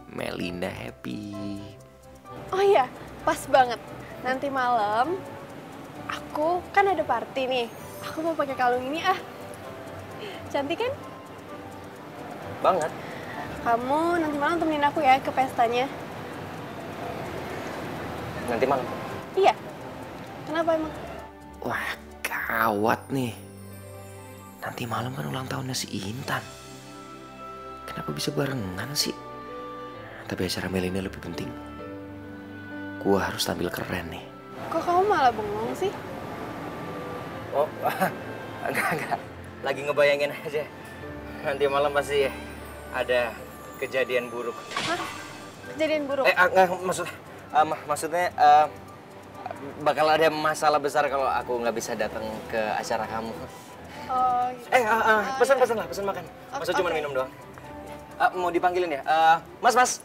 Melinda happy. Oh iya, pas banget. Nanti malam aku kan ada party nih. Aku mau pakai kalung ini ah. Cantik kan? Banget. Kamu nanti malam temenin aku ya ke pestanya. Nanti malam. Iya. Kenapa emang? Wah, gawat nih. Nanti malam kan ulang tahunnya si Intan. Kenapa bisa barengan sih? Tapi acara Melinda lebih penting. Gua harus tampil keren nih. Kok kamu malah bengong sih? Oh, enggak. Lagi ngebayangin aja. Nanti malam pasti ada kejadian buruk. Hah? Kejadian buruk? Enggak, maksudnya bakal ada masalah besar kalau aku nggak bisa datang ke acara kamu. Oh, gitu. Pesan makan. Masa cuma minum doang. Mau dipanggilin ya? Mas.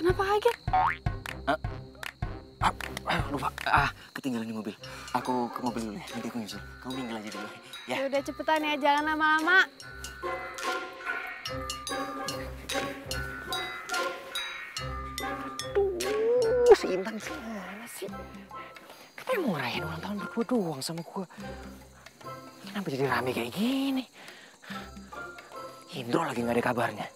Kenapa kaget? Lupa. Ketinggalan di mobil. Aku ke mobil dulu ya. Nanti aku nyusul. Kamu minggir aja dulu. Ya. Ya udah cepetan ya, jangan lama-lama. Si Intan gimana sih? Katanya mau ngerayain ulang tahun berdua doang sama gua. Kenapa jadi rame kayak gini? Indro lagi nggak ada kabarnya.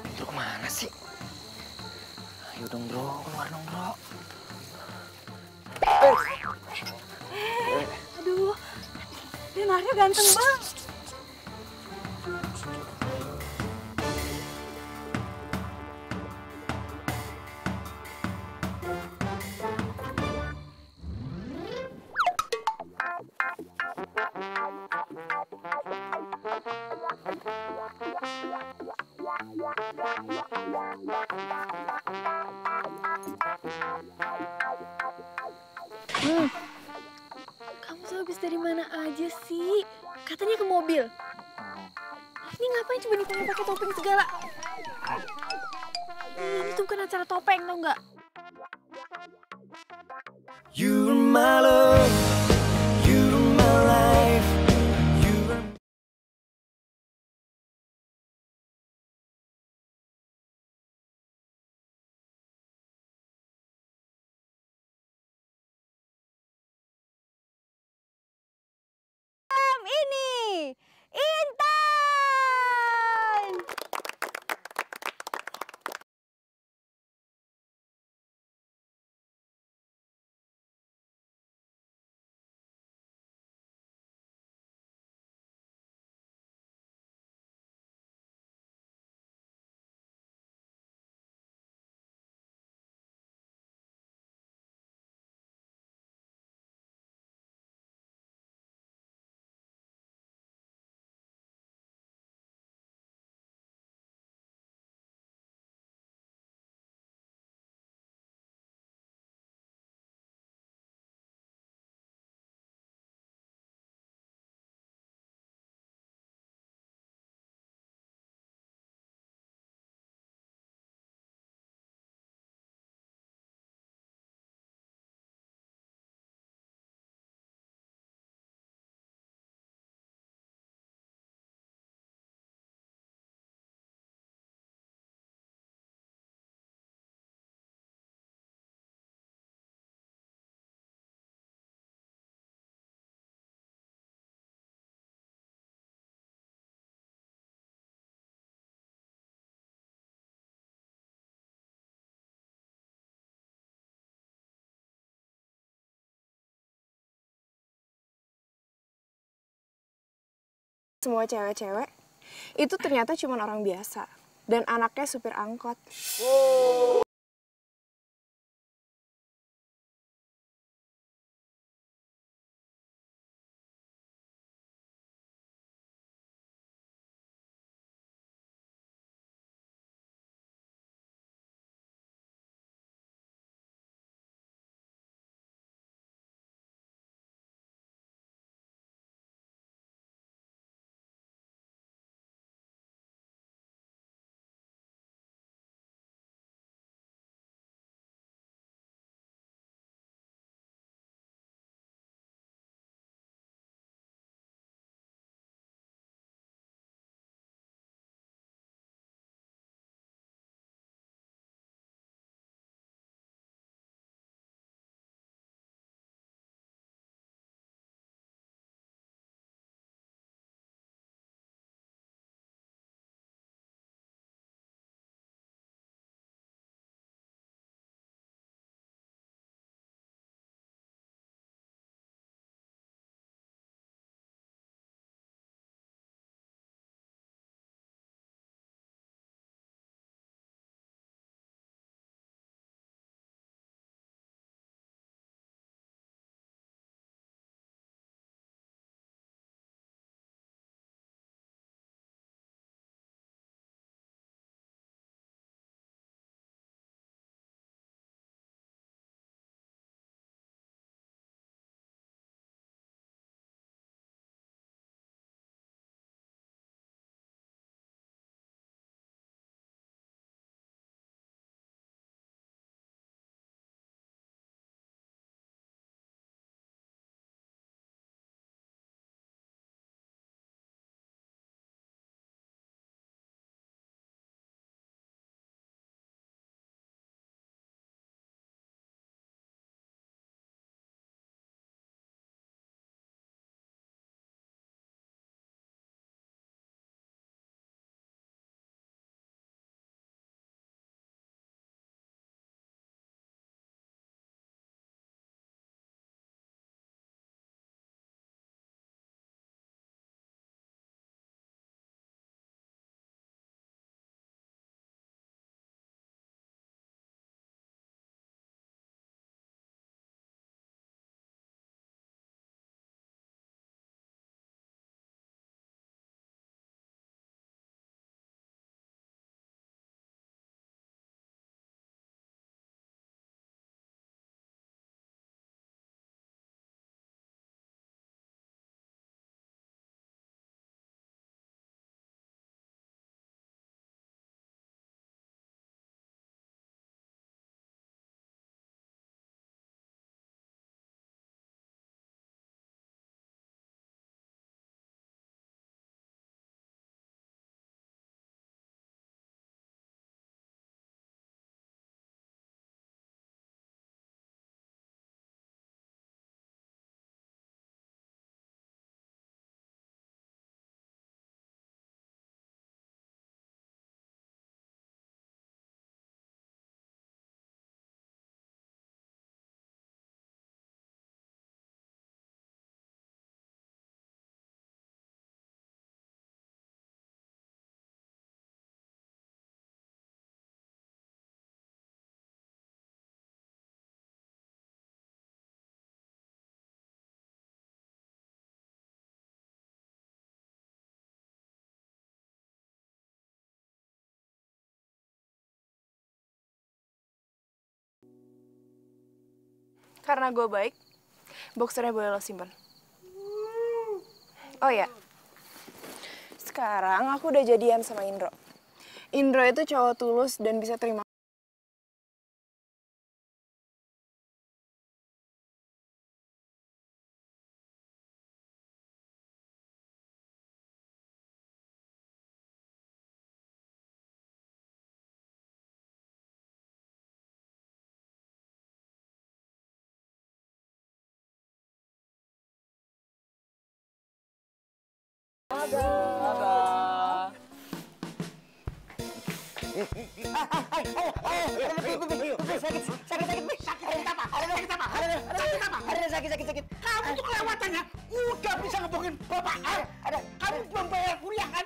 Indro kemana sih? Ayo dong bro, keluar dong bro. Aduh, Leonardo ganteng bang. Kamu tuh habis dari mana aja sih? Katanya ke mobil. Ini ngapain coba nih pakai topeng segala? Ini tuh bukan acara topeng, tau nggak? You're my love, you're my life, you're Ini Intan. Semua cewek-cewek itu ternyata cuma orang biasa. Dan anaknya supir angkot. Karena gue baik, boxernya boleh lo simpen. Oh ya, sekarang aku udah jadian sama Indro. Indro itu cowok tulus dan bisa terima. Sakit. Kamu tuh kelewatannya. Udah bisa ngebohongin bapak. Kamu belum bayar kuliah kan?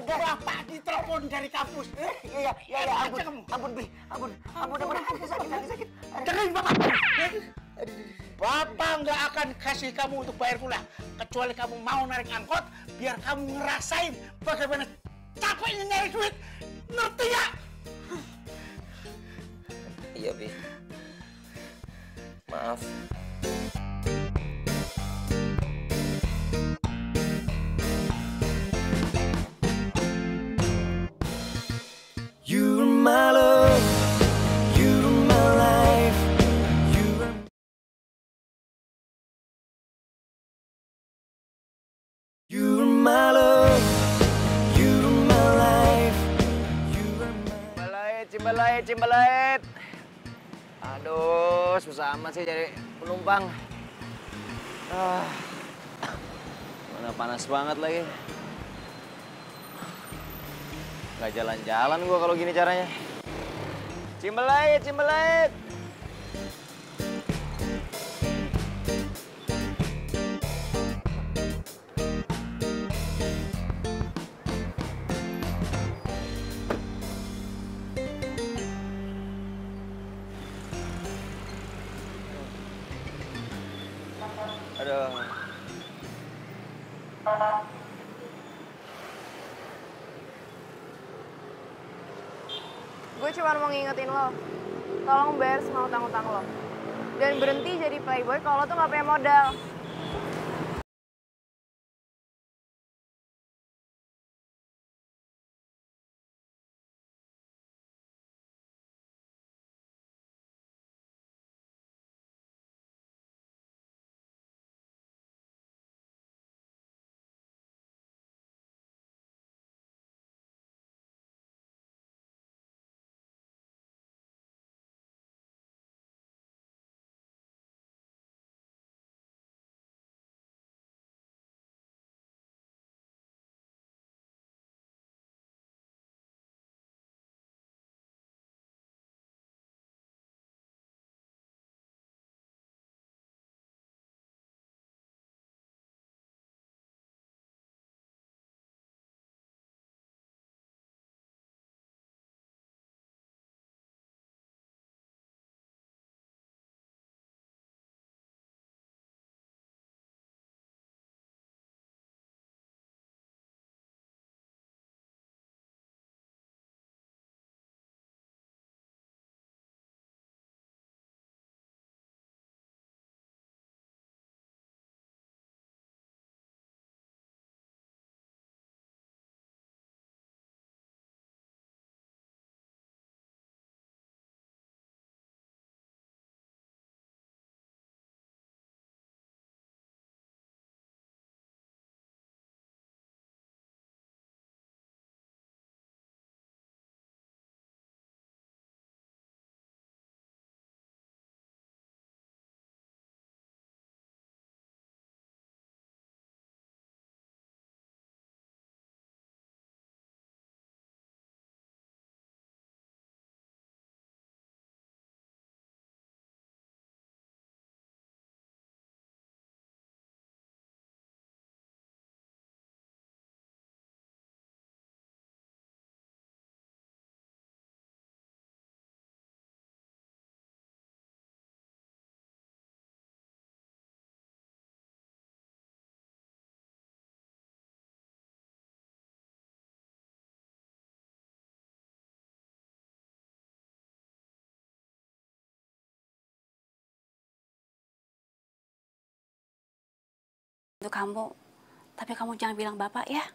Bapak ditelepon dari kampus. Iya, ampun, Bi. Ampun, sakit. Dengerin bapak. Bapak nggak akan kasih kamu untuk bayar kuliah. Kecuali kamu mau narik angkot, biar kamu ngerasain bagaimana capeknya nyari duit. Ngerti ya? Iya, Bi. Maaf. You're my love, you're my life, you're my love, you're my life, Cimbalait. Aduh, susah amat sih cari penumpang. Mana panas banget lagi. Gak jalan-jalan gua kalau gini caranya. Cimbalait. Aduh. Gue cuma mau ngingetin lo, tolong bayar semua utang-utang lo. Dan berhenti jadi playboy kalau lo tuh gak punya modal. Untuk kamu, tapi kamu jangan bilang bapak ya.